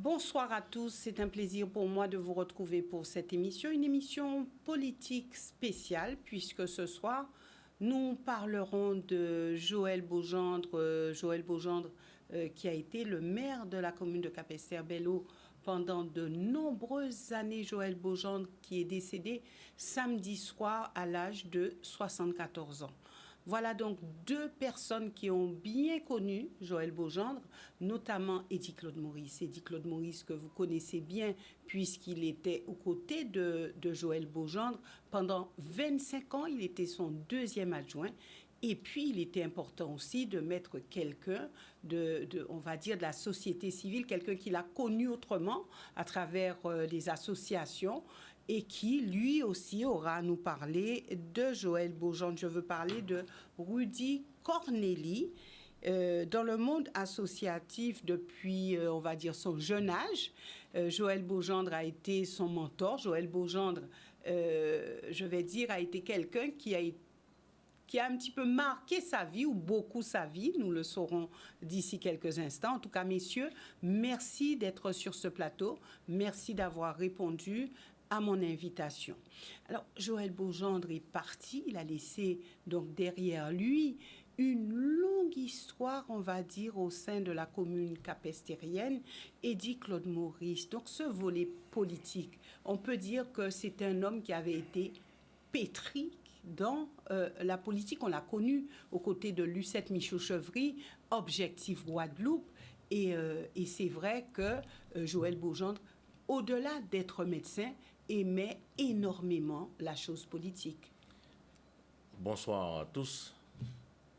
Bonsoir à tous, c'est un plaisir pour moi de vous retrouver pour cette émission, une émission politique spéciale, puisque ce soir, nous parlerons de Joël Beaugendre, qui a été le maire de la commune de Capesterre-Belle-Eau pendant de nombreuses années. Joël Beaugendre qui est décédé samedi soir à l'âge de 74 ans. Voilà donc deux personnes qui ont bien connu Joël Beaugendre, notamment Eddy Claude Maurice. Eddy Claude Maurice que vous connaissez bien puisqu'il était aux côtés de Joël Beaugendre. Pendant 25 ans, il était son deuxième adjoint. Et puis, il était important aussi de mettre quelqu'un on va dire, de la société civile, quelqu'un qu'il a connu autrement à travers les associations et qui, lui aussi, aura à nous parler de Joël Beaugendre. Je veux parler de Rudy Corneli. Dans le monde associatif depuis, on va dire, son jeune âge, Joël Beaugendre a été son mentor. Joël Beaugendre, je vais dire, a été quelqu'un qui a un petit peu marqué sa vie, ou beaucoup sa vie, nous le saurons d'ici quelques instants. En tout cas, messieurs, merci d'être sur ce plateau. Merci d'avoir répondu à mon invitation. Alors, Joël Beaugendre est parti, il a laissé donc derrière lui une longue histoire, on va dire, au sein de la commune capestérienne. Eddy Claude Maurice, donc ce volet politique, on peut dire que c'est un homme qui avait été pétri dans la politique. On l'a connu aux côtés de Lucette Michaud-Chevry, Objectif Guadeloupe, et c'est vrai que Joël Beaugendre, au-delà d'être médecin, aimait énormément la chose politique. Bonsoir à tous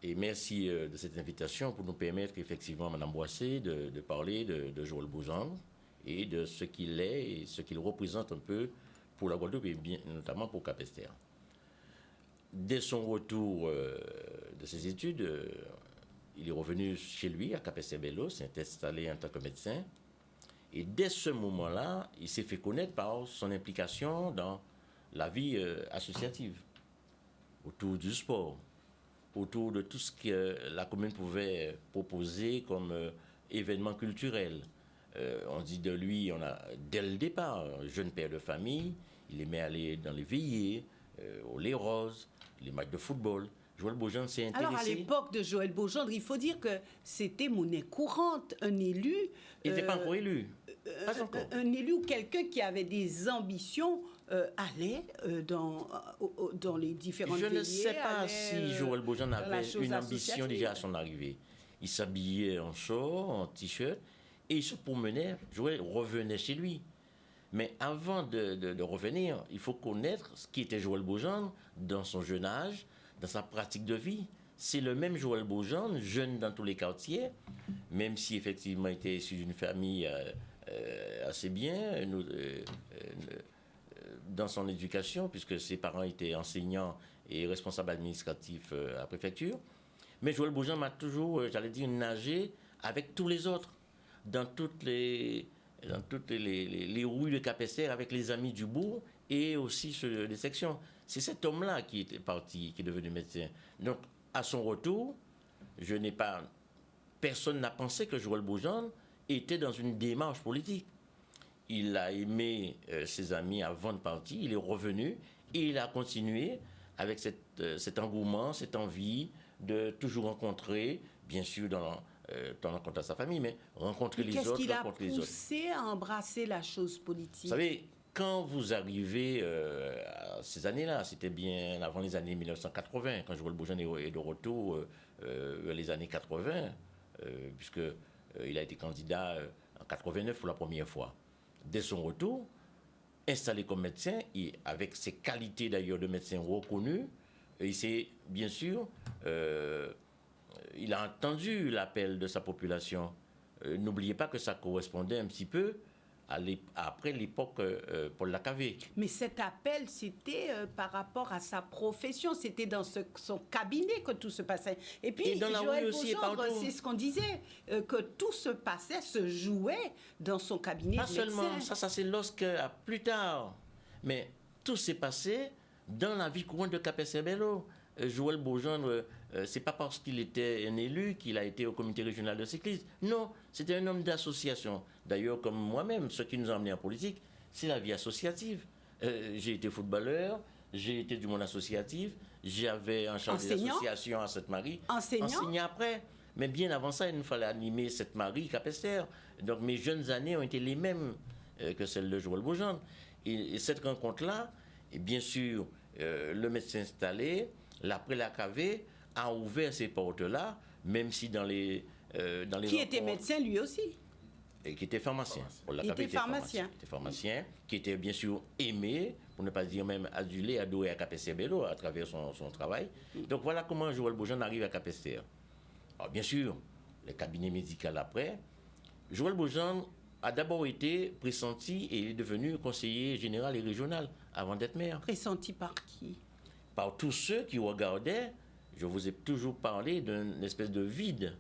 et merci de cette invitation pour nous permettre effectivement, Mme Boissé, de parler de Joël Beaugendre et de ce qu'il est et ce qu'il représente un peu pour la Guadeloupe et bien, notamment pour Capesterre. Dès son retour de ses études, il est revenu chez lui à Capesterre-Belle-Eau, s'est installé en tant que médecin. Et dès ce moment-là, il s'est fait connaître par son implication dans la vie associative, autour du sport, autour de tout ce que la commune pouvait proposer comme événement culturel. On dit de lui, dès le départ, un jeune père de famille, il aimait aller dans les veillées, au lait rose, les matchs de football. Joël Beaugendre s'est intéressé. Alors, à l'époque de Joël Beaugendre, il faut dire que c'était monnaie courante, un élu... Il n'était pas encore élu. Pas encore. Un élu ou quelqu'un qui avait des ambitions allait dans les différentes Je veillées, ne sais pas si Joël Beaugendre avait une ambition déjà à son arrivée. Il s'habillait en short, en t-shirt, et il se promenait. Joël revenait chez lui. Mais avant de revenir, il faut connaître ce qui était Joël Beaugendre dans son jeune âge, dans sa pratique de vie. C'est le même Joël Beaugendre, jeune dans tous les quartiers, même si effectivement il était issu d'une famille assez bien dans son éducation, puisque ses parents étaient enseignants et responsables administratifs à la préfecture. Mais Joël Beaugendre m'a toujours, j'allais dire, nagé avec tous les autres, dans toutes les rues de Capesterre, avec les amis du bourg et aussi ceux des sections. C'est cet homme-là qui était parti, qui est devenu médecin. Donc, à son retour, personne n'a pensé que Joël Beaugendre était dans une démarche politique. Il a aimé ses amis avant de partir, il est revenu et il a continué avec cet engouement, cette envie de toujours rencontrer, bien sûr dans rencontre à sa famille, mais rencontrer les autres, rencontrer les autres. Qu'est-ce qui l'a poussé à embrasser la chose politique? Vous savez, quand vous arrivez à ces années-là, c'était bien avant les années 1980, quand Joël Beaugendre est de retour les années 80, puisqu'il a été candidat en 89 pour la première fois. Dès son retour, installé comme médecin, et avec ses qualités d'ailleurs de médecin reconnu, il s'est, bien sûr, il a entendu l'appel de sa population. N'oubliez pas que ça correspondait un petit peu après l'époque Paul Lacavé. Mais cet appel, c'était par rapport à sa profession, c'était dans son cabinet que tout se passait. Et puis, dans la Joël rue aussi, Beaugendre, c'est ce qu'on disait, que tout se passait, se jouait dans son cabinet Pas de médecin. seulement, ça c'est plus tard. Mais tout s'est passé dans la vie courante de Capesterre-Belle-Eau, Joël Beaugendre, c'est pas parce qu'il était un élu qu'il a été au comité régional de cyclisme. Non, c'était un homme d'association. D'ailleurs, comme moi-même, ce qui nous a amenés en politique, c'est la vie associative. J'ai été footballeur, j'ai été du monde associatif, j'avais en charge des associations à Sainte-Marie. Enseignant après. Mais bien avant ça, il nous fallait animer Sainte-Marie, Capesterre. Donc mes jeunes années ont été les mêmes que celles de Joël Beaugendre. Et cette rencontre-là, et bien sûr, le médecin installé, l'après la KV, a ouvert ces portes-là, même si dans les qui était médecin lui aussi. Et qui était pharmacien. Il était pharmacien. Qui était bien sûr aimé, pour ne pas dire même adulé, adoré à Capesterre Bello à travers son travail. Donc voilà comment Joël Beaugendre arrive à Capesterre. Alors bien sûr, le cabinet médical après, Joël Beaugendre a d'abord été pressenti et il est devenu conseiller général et régional avant d'être maire. Pressenti par qui? Par tous ceux qui regardaient. Je vous ai toujours parlé d'une espèce de vide.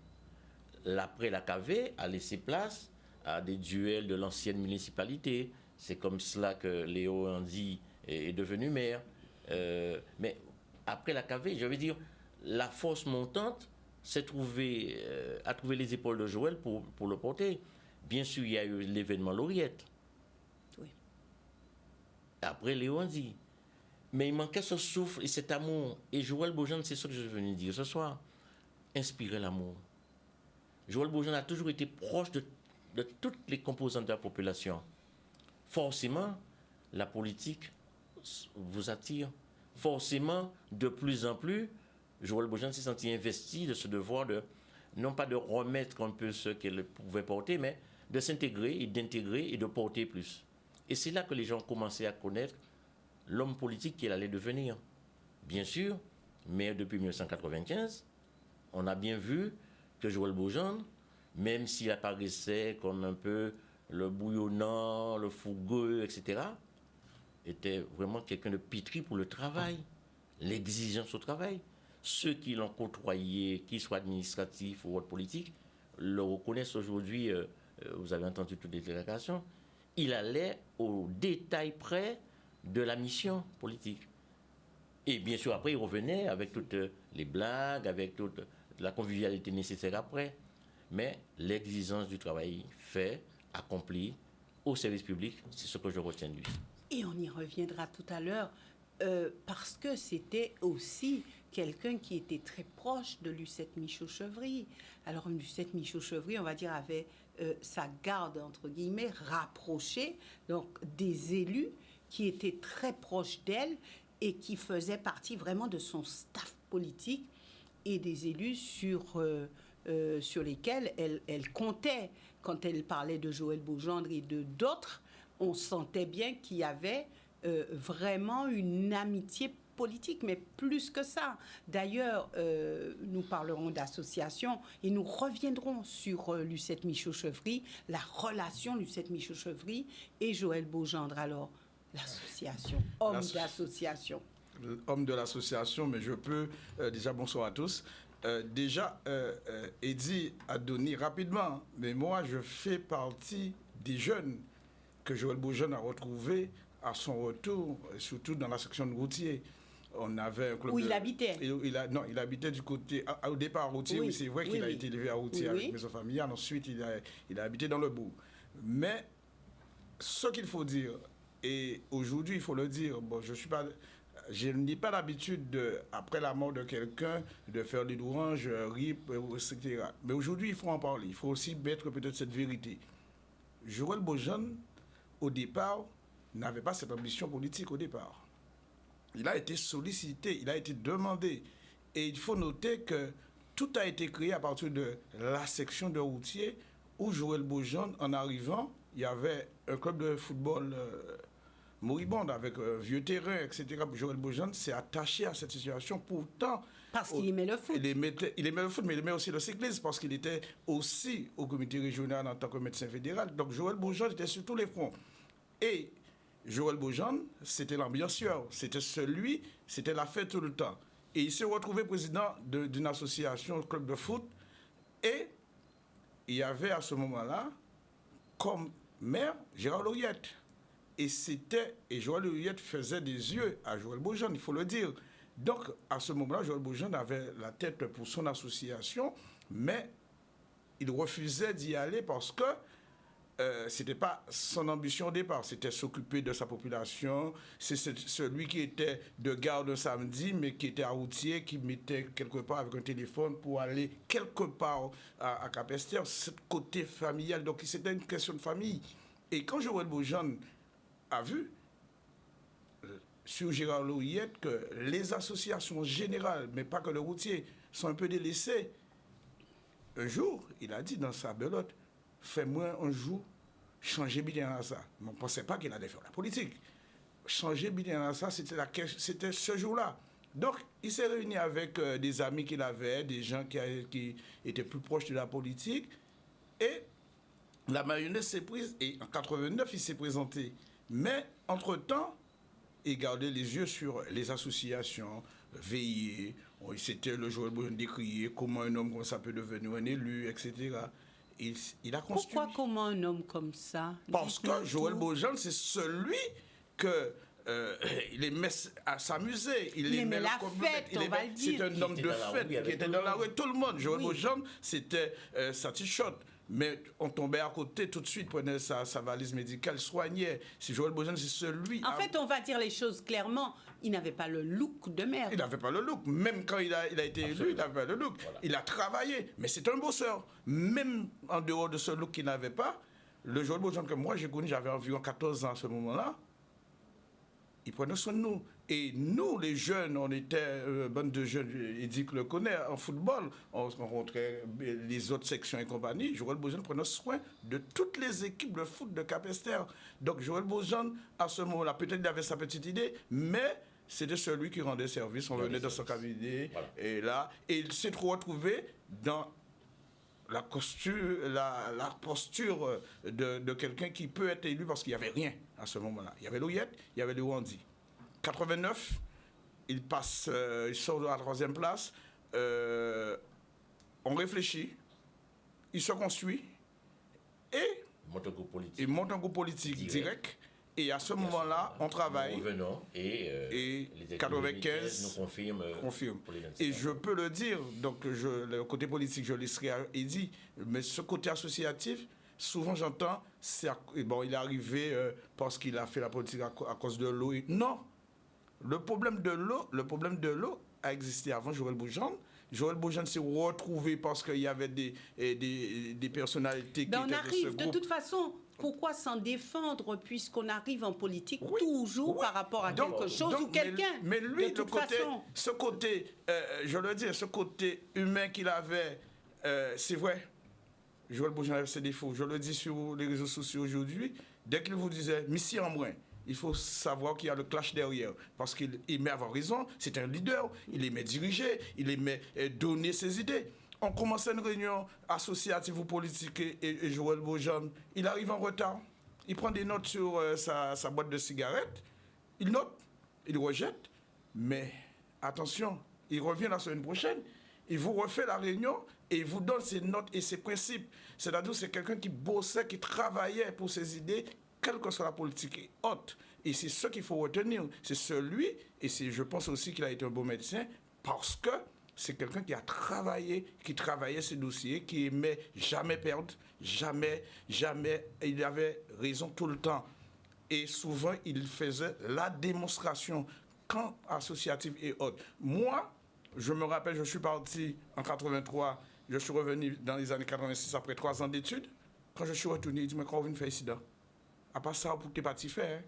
L'après la KV a laissé place à des duels de l'ancienne municipalité. C'est comme cela que Léo Andy est devenu maire. Mais après la KV, je veux dire, la force montante a trouvé les épaules de Joël pour le porter. Bien sûr, il y a eu l'événement Lauriette. Oui. Après Léo Andy. Mais il manquait ce souffle et cet amour. Et Joël Beaugendre, c'est ce que je suis venu dire ce soir. Inspirer l'amour. Joël Beaugendre a toujours été proche de toutes les composantes de la population. Forcément, la politique vous attire. Forcément, de plus en plus, Joël Beaugendre s'est senti investi de ce devoir non pas de remettre un peu ce qu'elle pouvait porter, mais de s'intégrer et d'intégrer et de porter plus. Et c'est là que les gens commençaient à connaître l'homme politique qu'il allait devenir. Bien sûr, maire depuis 1995, on a bien vu que Joël Beaugendre, même s'il apparaissait comme un peu le bouillonnant, le fougueux, etc., était vraiment quelqu'un de pétri pour le travail, l'exigence au travail. Ceux qui l'ont côtoyé, qu'ils soient administratifs ou autres politiques, le reconnaissent aujourd'hui. Vous avez entendu toutes les déclarations. Il allait au détail près de la mission politique. Et bien sûr, après, il revenait avec toutes les blagues, avec toute la convivialité nécessaire après. Mais l'exigence du travail fait, accompli, au service public, c'est ce que je retiens de lui. Et on y reviendra tout à l'heure, parce que c'était aussi quelqu'un qui était très proche de Lucette Michaud-Chevry. Alors, Lucette Michaud-Chevry, on va dire, avait sa garde, entre guillemets, rapprochée, donc des élus qui étaient très proches d'elle et qui faisaient partie vraiment de son staff politique et des élus sur lesquels elle comptait. Quand elle parlait de Joël Beaugendre et de d'autres, on sentait bien qu'il y avait vraiment une amitié politique, mais plus que ça. D'ailleurs, nous parlerons d'association et nous reviendrons sur Lucette Michaud-Chevry, la relation Lucette Michaud-Chevry et Joël Beaugendre. Alors, l'association, homme d'association. Homme de l'association, mais je peux... déjà, bonsoir à tous. Eddy a donné rapidement, mais moi, je fais partie des jeunes que Joël Beaugendre a retrouvés à son retour, surtout dans la section de Routier. On avait un club. Où il habitait. Il habitait du côté. Au départ à Routier, oui, c'est vrai qu'il a été élevé à Routier avec maison familiale. Ensuite, il a habité dans le bourg. Mais ce qu'il faut dire, et aujourd'hui, il faut le dire, bon, je n'ai pas l'habitude, après la mort de quelqu'un, de faire des louanges, rip, etc. Mais aujourd'hui, il faut en parler. Il faut aussi mettre peut-être cette vérité. Joël Beaugendre, au départ, n'avait pas cette ambition politique au départ. Il a été sollicité, il a été demandé. Et il faut noter que tout a été créé à partir de la section de Routier où Joël Beaugendre, en arrivant, il y avait un club de football moribonde avec un vieux terrain, etc. Joël Beaugendre s'est attaché à cette situation. Pourtant... Parce qu'il aimait le foot. Il aimait le foot, mais il aimait aussi le cyclisme parce qu'il était aussi au comité régional en tant que médecin fédéral. Donc Joël Beaugendre était sur tous les fronts. Et Joël Beaugendre, c'était l'ambianceur, c'était la fête tout le temps. Et il s'est retrouvé président d'une association, club de foot, et il y avait à ce moment-là, comme maire, Gérard Lauriette. Et Joël Lauriette faisait des yeux à Joël Beaugendre, il faut le dire. Donc, à ce moment-là, Joël Beaujean avait la tête pour son association, mais il refusait d'y aller parce que ce n'était pas son ambition au départ, c'était s'occuper de sa population. C'est celui qui était de garde un samedi, mais qui était routier, qui mettait quelque part avec un téléphone pour aller quelque part à Cap-Esther, ce côté familial. Donc c'était une question de famille. Et quand Joël Beaujean a vu sur Gérard Louyette que les associations générales, mais pas que le routier, sont un peu délaissées, un jour, il a dit dans sa belote, fais-moi un jour changer bien à ça. Mais on ne pensait pas qu'il allait faire la politique. Changer bien à ça, c'était ce jour-là. Donc, il s'est réuni avec des amis qu'il avait, des gens qui étaient plus proches de la politique. Et la mayonnaise s'est prise. Et en 89, il s'est présenté. Mais, entre-temps, il gardait les yeux sur les associations, veiller. C'était le Joël Beaujean décrié, comment un homme comme ça peut devenir un élu, etc. Il a construit. Pourquoi comment un homme comme ça? Parce que Joël Beaujean, c'est celui que il aimait à s'amuser. Il aimait la fête, on va le dire. C'est un homme de fête qui était dans la rue. Tout le monde. Joël Beaujean, c'était sa t-shirt. Mais on tombait à côté tout de suite, prenait sa valise médicale, soignait. Si Joël Beaujean, c'est celui... En fait, on va dire les choses clairement. Il n'avait pas le look de maire. Il n'avait pas le look. Même quand il a été élu, il n'avait pas le look. Voilà. Il a travaillé. Mais c'est un bosseur. Même en dehors de ce look qu'il n'avait pas, le Joël Beaujean que moi j'ai connu, j'avais environ 14 ans à ce moment-là, il prenait soin de nous. Et nous, les jeunes, on était bande de jeunes, Edith le connaît, en football, on se rencontrait les autres sections et compagnie. Joël Beaujean prenait soin de toutes les équipes de foot de Cap-Esther. Donc Joël Beaujean, à ce moment-là, peut-être il avait sa petite idée, mais c'était celui qui rendait service. On venait dans son cabinet, voilà. Et là, et il s'est retrouvé dans la posture de quelqu'un qui peut être élu parce qu'il n'y avait rien à ce moment-là. Il y avait Louyette, il y avait le Wandi. 89, il sort de la 3e place. On réfléchit, il se construit et il monte un groupe politique direct. Et à ce moment-là, on travaille. Et les 95 nous confirment. Et je peux le dire, donc le côté politique, je laisserai à Eddy, mais ce côté associatif, souvent j'entends, il est arrivé parce qu'il a fait la politique à cause de l'eau. Non, le problème de l'eau a existé avant Joël Beaujean. Joël Beaujean s'est retrouvé parce qu'il y avait des personnalités qui étaient on arrive, de ce groupe. De toute façon, pourquoi s'en défendre puisqu'on arrive en politique toujours par rapport à quelque chose ou quelqu'un? Mais lui, ce côté, je le dis, ce côté humain qu'il avait, c'est vrai. Joël Beaujean avait ses défauts. Je le dis sur les réseaux sociaux aujourd'hui. Dès qu'il vous disait, Missy en moins, il faut savoir qu'il y a le clash derrière. Parce qu'il aimait avoir raison, c'est un leader, il aimait diriger, il aimait donner ses idées. On commençait une réunion associative ou politique et Joël Beaujean, il arrive en retard. Il prend des notes sur sa boîte de cigarettes. Il note, il rejette. Mais attention, il revient la semaine prochaine. Il vous refait la réunion et il vous donne ses notes et ses principes. C'est-à-dire que c'est quelqu'un qui bossait, qui travaillait pour ses idées, quelle que soit la politique haute. Et c'est ce qu'il faut retenir. C'est celui, et je pense aussi qu'il a été un bon médecin, parce que c'est quelqu'un qui a travaillé, qui travaillait ses dossiers, qui aimait jamais perdre, jamais. Il avait raison tout le temps. Et souvent, il faisait la démonstration, quand associative et autres. Moi, je me rappelle, je suis parti en 83, je suis revenu dans les années 86 après 3 ans d'études. Quand je suis retourné, il dit, mais quand on vient faire ici, à part ça, pour tes partis faire. Hein?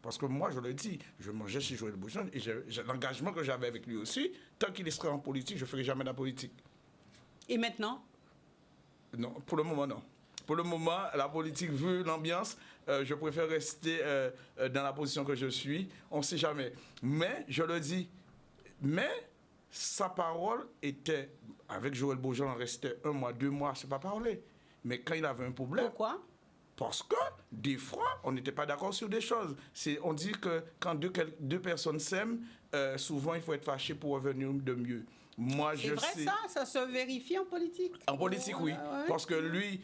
Parce que moi, je le dis, je mangeais chez Joël Beaujean et l'engagement que j'avais avec lui aussi, tant qu'il serait en politique, je ne ferai jamais de la politique. Et maintenant? Non, pour le moment, non. Pour le moment, la politique, vu l'ambiance, je préfère rester dans la position que je suis. On ne sait jamais. Mais, je le dis, sa parole était, avec Joël Beaujean, on restait 1 mois, 2 mois, c'est pas parler. Mais quand il avait un problème... Pourquoi? Parce que, des fois, on n'était pas d'accord sur des choses. On dit que quand deux personnes s'aiment, souvent, il faut être fâché pour revenir de mieux. Moi, c'est vrai sais... ça se vérifie en politique. En politique, oui. Parce que lui,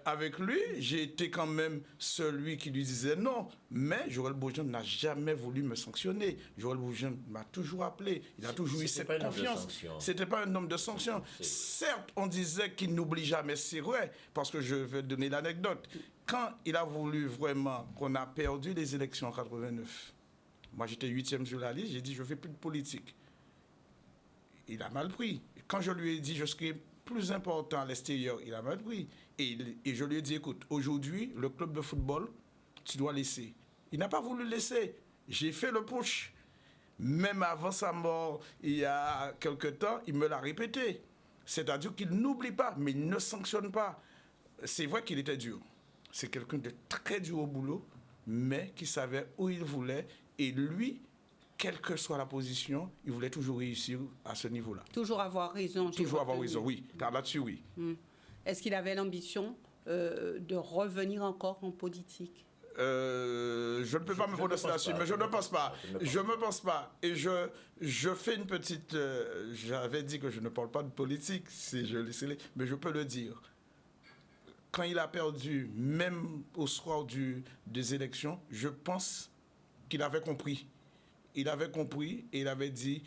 avec lui, j'ai été quand même celui qui lui disait non. Mais Joël Boujand n'a jamais voulu me sanctionner. Joël Boujand m'a toujours appelé. Il a toujours eu cette confiance. C'était pas un homme de sanction. Certes, on disait qu'il n'oublie jamais, c'est vrai. Parce que je vais donner l'anecdote. Quand il a voulu vraiment qu'on a perdu les élections en 89, moi j'étais 8e sur la liste, j'ai dit je ne fais plus de politique. Il a mal pris. Quand je lui ai dit je serai plus important à l'extérieur, il a mal pris. Et je lui ai dit écoute, aujourd'hui, le club de football, tu dois laisser. Il n'a pas voulu laisser. J'ai fait le push. Même avant sa mort, il y a quelque temps, il me l'a répété. C'est-à-dire qu'il n'oublie pas, mais il ne sanctionne pas. C'est vrai qu'il était dur. C'est quelqu'un de très dur au boulot, mais qui savait où il voulait. Et lui, quelle que soit la position, il voulait toujours réussir à ce niveau-là. Toujours avoir raison. Toujours avoir raison, oui. Là-dessus, oui. Est-ce qu'il avait l'ambition de revenir encore en politique? Je ne peux pas me prononcer là-dessus, mais je ne pense pas. Je ne me pense pas. Et je fais une petite... J'avais dit que je ne parle pas de politique, mais je peux le dire. Quand il a perdu, même au soir des élections, je pense qu'il avait compris. Il avait compris et il avait dit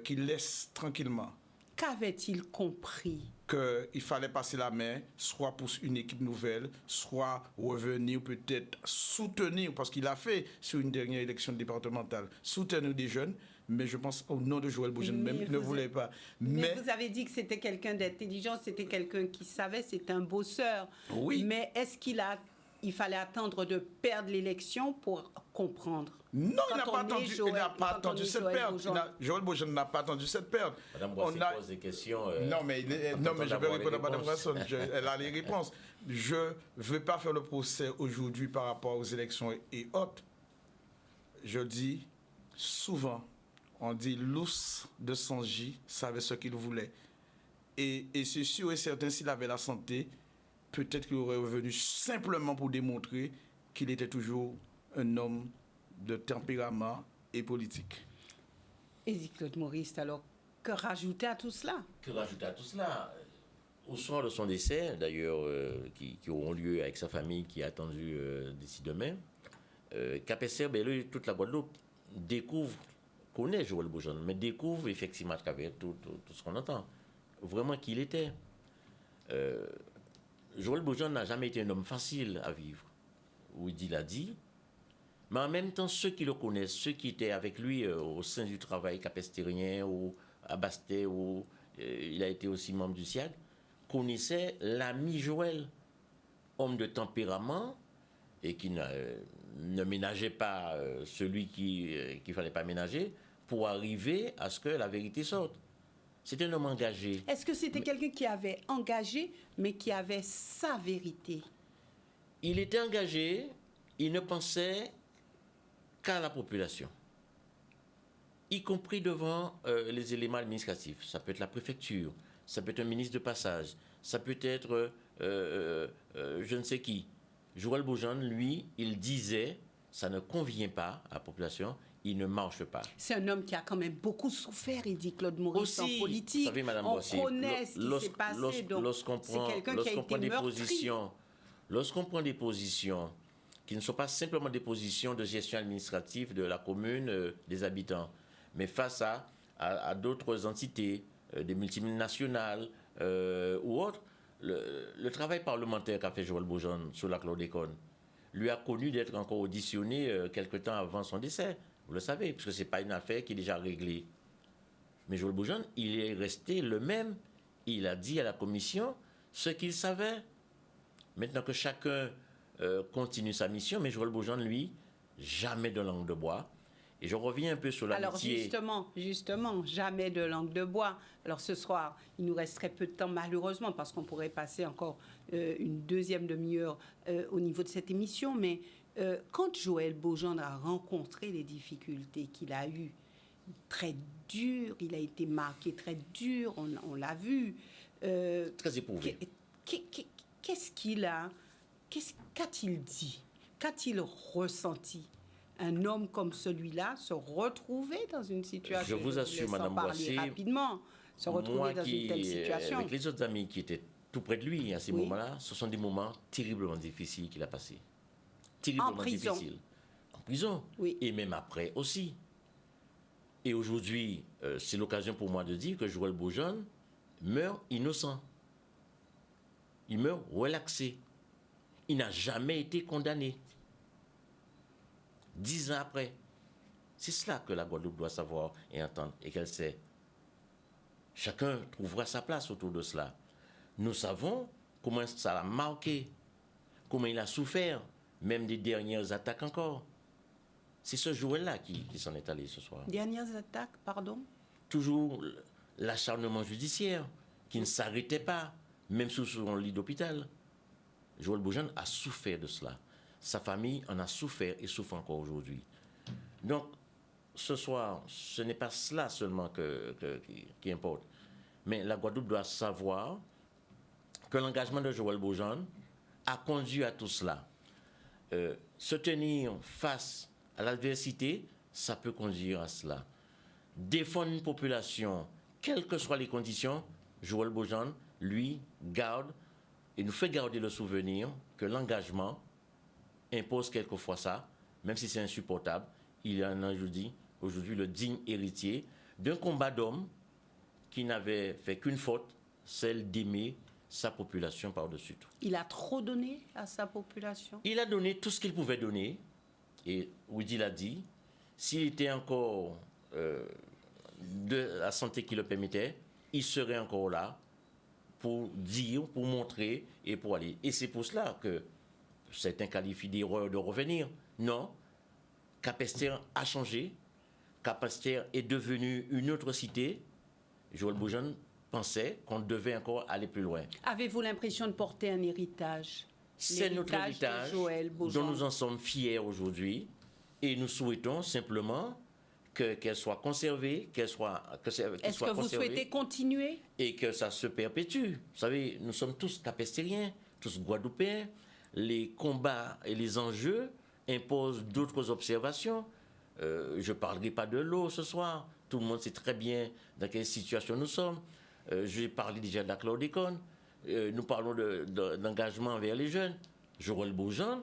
qu'il laisse tranquillement. Qu'avait-il compris? Qu'il fallait passer la main, soit pour une équipe nouvelle, soit revenir peut-être soutenir, parce qu'il a fait sur une dernière élection départementale, soutenir des jeunes, mais je pense au nom de Joël Boujand même, il ne voulait pas. Mais vous avez dit que c'était quelqu'un d'intelligent, c'était quelqu'un qui savait, c'était un bosseur. Oui. Mais est-ce qu'il fallait attendre de perdre l'élection pour comprendre? Non, il n'a pas attendu cette perte. Joël Boujand n'a pas attendu cette perte. Madame Boissy pose des questions. Non, mais je vais répondre à Madame Boissy. Elle a les réponses. Je ne veux pas faire le procès aujourd'hui par rapport aux élections et autres. Je dis souvent, on dit l'ours de Sanji savait ce qu'il voulait. Et c'est sûr et certain, s'il avait la santé, peut-être qu'il aurait revenu simplement pour démontrer qu'il était toujours un homme de tempérament et politique. Et dit Claude Maurice, alors, que rajouter à tout cela? Que rajouter à tout cela? Au soir de son décès, d'ailleurs, qui auront lieu avec sa famille, qui est attendue d'ici demain, Capesser, toute la Guadeloupe connaît Joël Boujand, mais découvre effectivement à travers tout ce qu'on entend, vraiment qui il était. Joël Boujand n'a jamais été un homme facile à vivre. Oui, il l'a dit. Mais en même temps, ceux qui le connaissent, ceux qui étaient avec lui au sein du travail capestérien ou à Bastet, où il a été aussi membre du SIAG, connaissaient l'ami Joël, homme de tempérament, et qui ne ménageait pas celui qu'il ne fallait pas ménager, pour arriver à ce que la vérité sorte. C'était un homme engagé. Est-ce que c'était quelqu'un qui avait engagé, mais qui avait sa vérité? Il était engagé, il ne pensait qu'à la population, y compris devant les éléments administratifs. Ça peut être la préfecture, ça peut être un ministre de passage, ça peut être je ne sais qui. Joël Boujand, lui, il disait, ça ne convient pas à la population, il ne marche pas. C'est un homme qui a quand même beaucoup souffert, il dit Claude Maurice, en politique. Vous savez, Madame Boissy, on connaît ce qui s'est passé, donc c'est quelqu'un qui a été meurtri. Lorsqu'on prend des positions qui ne sont pas simplement des positions de gestion administrative de la commune, des habitants, mais face à d'autres entités, des multinationales ou autres, le travail parlementaire qu'a fait Joël Boujand sur la chlordécone lui a connu d'être encore auditionné quelque temps avant son décès. Vous le savez, puisque ce n'est pas une affaire qui est déjà réglée. Mais Joël Boujand, il est resté le même. Il a dit à la commission ce qu'il savait. Maintenant que chacun continue sa mission, mais Joël Boujand, lui, jamais de langue de bois. Et je reviens un peu sur l'amitié. Alors justement, jamais de langue de bois. Alors ce soir, il nous resterait peu de temps malheureusement parce qu'on pourrait passer encore une deuxième demi-heure au niveau de cette émission. Mais quand Joël Boujand a rencontré les difficultés qu'il a eues, très dures, il a été marqué très dur, on l'a vu. Très éprouvé. Qu'est-ce qu'il a, qu'a-t-il dit? Qu'a-t-il ressenti? un homme comme celui-là se retrouver dans une situation. Je vous assure, Madame Boissé, rapidement, se retrouver dans une telle situation. Avec les autres amis qui étaient tout près de lui à ces moments-là, ce sont des moments terriblement difficiles qu'il a passés. Terriblement difficiles. En prison. Oui. Et même après aussi. Et aujourd'hui, c'est l'occasion pour moi de dire que Joël Beaujeune meurt innocent. Il meurt relaxé. Il n'a jamais été condamné. 10 ans après. C'est cela que la Guadeloupe doit savoir et entendre et qu'elle sait. Chacun trouvera sa place autour de cela. Nous savons comment ça l'a marqué, comment il a souffert, même des dernières attaques encore. C'est ce Joël-là qui s'en est allé ce soir. Dernières attaques, pardon? Toujours l'acharnement judiciaire qui ne s'arrêtait pas, même sous son lit d'hôpital. Joël Beaujeune a souffert de cela. Sa famille en a souffert et souffre encore aujourd'hui. Donc, ce soir, ce n'est pas cela seulement qui importe. Mais la Guadeloupe doit savoir que l'engagement de Joël Beaujeune a conduit à tout cela. Se tenir face à l'adversité, ça peut conduire à cela. Défendre une population, quelles que soient les conditions, Joël Beaujeune, lui, garde et nous fait garder le souvenir que l'engagement impose quelquefois ça, même si c'est insupportable. Il en a aujourd'hui le digne héritier d'un combat d'homme qui n'avait fait qu'une faute, celle d'aimer sa population par-dessus tout. Il a trop donné à sa population? Il a donné tout ce qu'il pouvait donner. Et Woody l'a dit, s'il était encore de la santé qui le permettait, il serait encore là pour dire, pour montrer et pour aller. Et c'est pour cela que certains qualifient d'erreur de revenir. Non, Capesterre a changé. Capesterre est devenu une autre cité. Joël Beaujeune pensait qu'on devait encore aller plus loin. Avez-vous l'impression de porter un héritage? C'est notre héritage dont nous en sommes fiers aujourd'hui. Et nous souhaitons simplement qu'elle soit conservée, Est-ce que vous souhaitez continuer? Et que ça se perpétue. Vous savez, nous sommes tous capestériens, tous guadeloupéens. Les combats et les enjeux imposent d'autres observations. Je ne parlerai pas de l'eau ce soir. Tout le monde sait très bien dans quelle situation nous sommes. J'ai parlé déjà de la chlordécone. Nous parlons d'engagement envers les jeunes. Joël Beaujeune,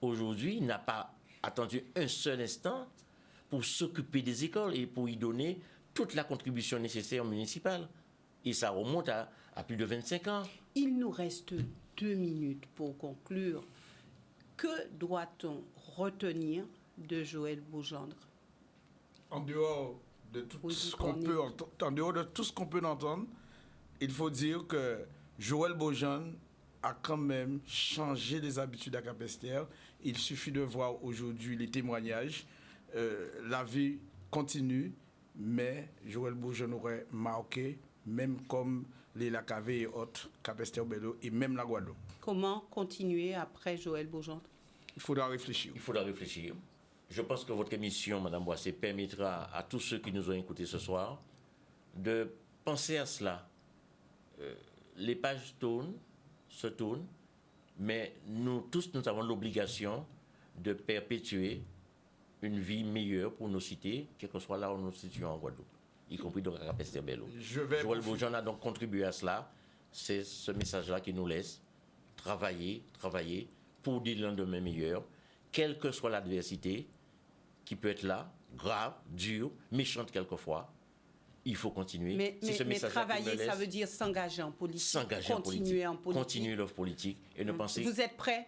aujourd'hui, n'a pas attendu un seul instant pour s'occuper des écoles et pour y donner toute la contribution nécessaire municipale. Et ça remonte à plus de 25 ans. Il nous reste 2 minutes pour conclure. Que doit-on retenir de Joël Beaujeune? En dehors de tout ce qu'on peut entendre, il faut dire que Joël Beaujeune a quand même changé les habitudes à Capesterre. Il suffit de voir aujourd'hui les témoignages. La vie continue, mais Joël Beaujeune aurait marqué, même comme les Lacavé et autres, Capesterre-Belle-Eau et même la Guadeloupe. Comment continuer après Joël Beaujeune? Il faudra réfléchir. Je pense que votre émission, Madame Boissé, permettra à tous ceux qui nous ont écoutés ce soir de penser à cela. Les pages se tournent, mais nous tous, nous avons l'obligation de perpétuer une vie meilleure pour nos cités, quel que soit là où nous nous situons en Guadeloupe, y compris dans Capesterre-Belle-Eau. Joël Beaujeune a donc contribué à cela. C'est ce message-là qui nous laisse travailler pour des lendemains meilleurs, quelle que soit l'adversité qui peut être là, grave, dure, méchante quelquefois. Il faut continuer. Mais travailler, ça veut dire s'engager en politique. Continuer en politique. Continuer l'offre politique et ne penser... Vous êtes prêts?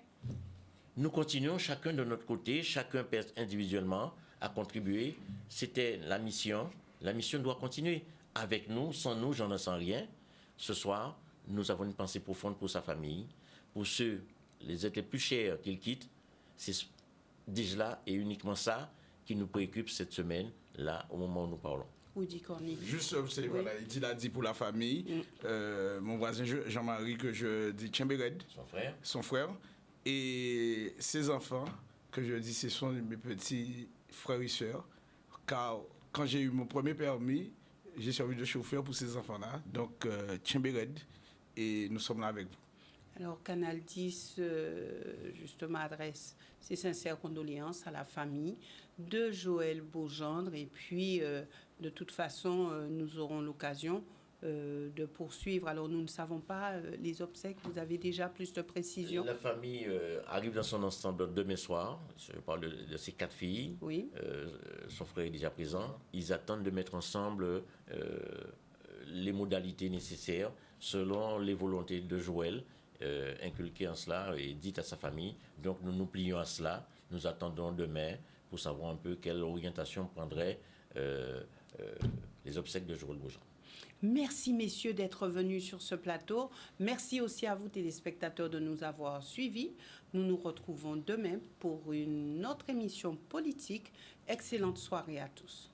Nous continuons chacun de notre côté, chacun individuellement à contribuer. C'était la mission. La mission doit continuer. Avec nous, sans nous, j'en sens rien. Ce soir, nous avons une pensée profonde pour sa famille, pour ceux, les êtres les plus chers qu'il quitte. C'est déjà et uniquement ça qui nous préoccupe cette semaine, là, au moment où nous parlons. Woody Cornille. Juste, voilà, il a dit pour la famille, mon voisin Jean-Marie, que je dis Tchembered, son frère, et ses enfants, que je dis ce sont mes petits frères et sœurs, car quand j'ai eu mon premier permis, j'ai servi de chauffeur pour ces enfants-là, donc Tchembered, et nous sommes là avec vous. Alors, Canal 10, justement, adresse ses sincères condoléances à la famille de Joël Beaugendre. Et puis, de toute façon, nous aurons l'occasion de poursuivre. Alors, nous ne savons pas les obsèques. Vous avez déjà plus de précisions? La famille arrive dans son ensemble demain soir. Je parle de ces 4 filles. Oui. Son frère est déjà présent. Ils attendent de mettre ensemble les modalités nécessaires selon les volontés de Joël, inculquées en cela et dites à sa famille. Donc, nous nous plions à cela. Nous attendons demain pour savoir un peu quelle orientation prendrait les obsèques de Joël Beaugendre. Merci, messieurs, d'être venus sur ce plateau. Merci aussi à vous, téléspectateurs, de nous avoir suivis. Nous nous retrouvons demain pour une autre émission politique. Excellente soirée à tous.